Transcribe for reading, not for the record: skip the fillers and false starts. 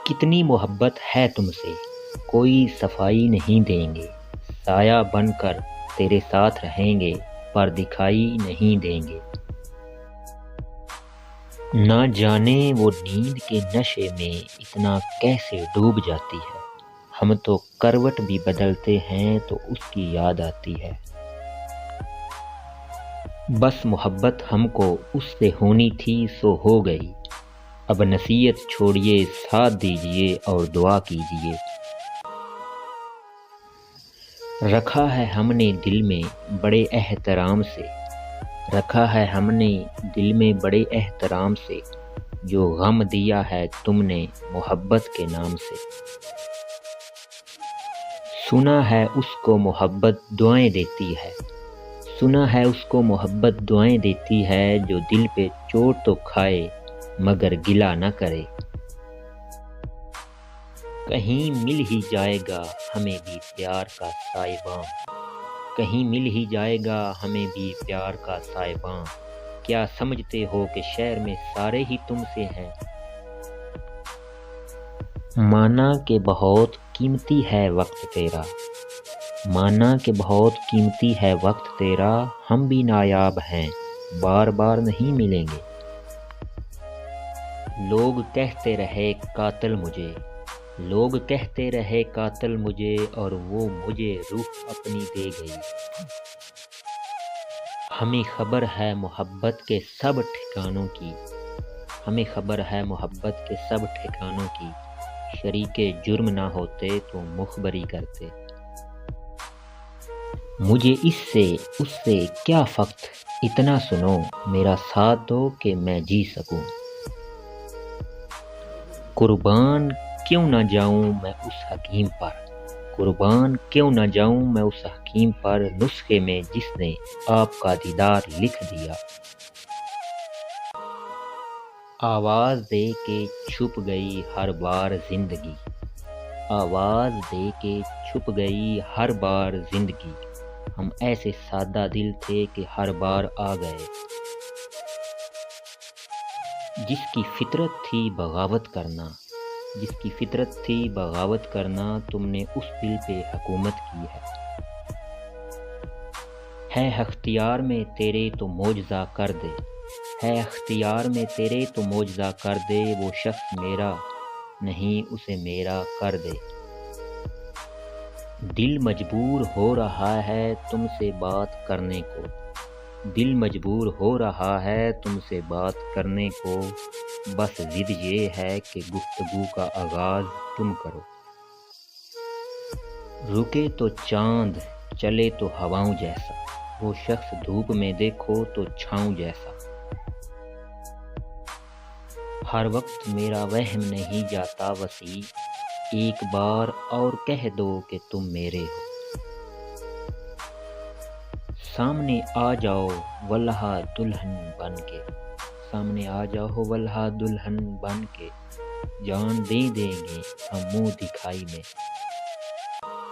کتنی محبت ہے تم سے، کوئی صفائی نہیں دیں گے، سایہ بن کر تیرے ساتھ رہیں گے پر دکھائی نہیں دیں گے۔ نہ جانے وہ نیند کے نشے میں اتنا کیسے ڈوب جاتی ہے، ہم تو کروٹ بھی بدلتے ہیں تو اس کی یاد آتی ہے۔ بس محبت ہم کو اس سے ہونی تھی سو ہو گئی، اب نصیحت چھوڑیے ساتھ دیجیے اور دعا کیجیے۔ رکھا ہے ہم نے دل میں بڑے احترام سے، رکھا ہے ہم نے دل میں بڑے احترام سے، جو غم دیا ہے تم نے محبت کے نام سے۔ سنا ہے اس کو محبت دعائیں دیتی ہے، سنا ہے اس کو محبت دعائیں دیتی ہے، جو دل پہ چوٹ تو کھائے مگر گلہ نہ کرے۔ کہیں مل ہی جائے گا ہمیں بھی پیار کا سائباں، کہیں مل ہی جائے گا ہمیں بھی پیار کا سائباں، کیا سمجھتے ہو کہ شہر میں سارے ہی تم سے ہیں؟ مانا کہ بہت قیمتی ہے وقت تیرا، مانا کہ بہت قیمتی ہے وقت تیرا، ہم بھی نایاب ہیں بار بار نہیں ملیں گے۔ لوگ کہتے رہے قاتل مجھے، لوگ کہتے رہے قاتل مجھے، اور وہ مجھے روح اپنی دے گئی۔ ہمیں خبر ہے محبت کے سب ٹھکانوں کی، ہمیں خبر ہے محبت کے سب ٹھکانوں کی، شریک جرم نہ ہوتے تو مخبری کرتے۔ مجھے اس سے کیا فقط، اتنا سنو میرا ساتھ دو کہ میں جی سکوں۔ قربان کیوں نہ جاؤں میں اس حکیم پر، قربان کیوں نہ جاؤں میں اس حکیم پر، نسخے میں جس نے آپ کا دیدار لکھ دیا۔ آواز دے کے چھپ گئی ہر بار زندگی، آواز دے کے چھپ گئی ہر بار زندگی، ہم ایسے سادہ دل تھے کہ ہر بار آ گئے۔ جس کی فطرت تھی بغاوت کرنا، جس کی فطرت تھی بغاوت کرنا، تم نے اس دل پہ حکومت کی ہے اختیار میں تیرے تو معجزہ کر دے، ہے اختیار میں تیرے تو معجزہ کر دے، وہ شخص میرا نہیں اسے میرا کر دے۔ دل مجبور ہو رہا ہے تم سے بات کرنے کو، دل مجبور ہو رہا ہے تم سے بات کرنے کو، بس ضد یہ ہے کہ گفتگو کا آغاز تم کرو۔ رکے تو چاند چلے تو ہواؤں جیسا، وہ شخص دھوپ میں دیکھو تو چھاؤں جیسا۔ ہر وقت میرا وہم نہیں جاتا وسیع، ایک بار اور کہہ دو کہ تم میرے ہو۔ سامنے آ جاؤ والہا دلہن بن کے، سامنے آ جاؤ والہا دلہن بن کے، جان دے دیں گے ہم منہ دکھائی میں۔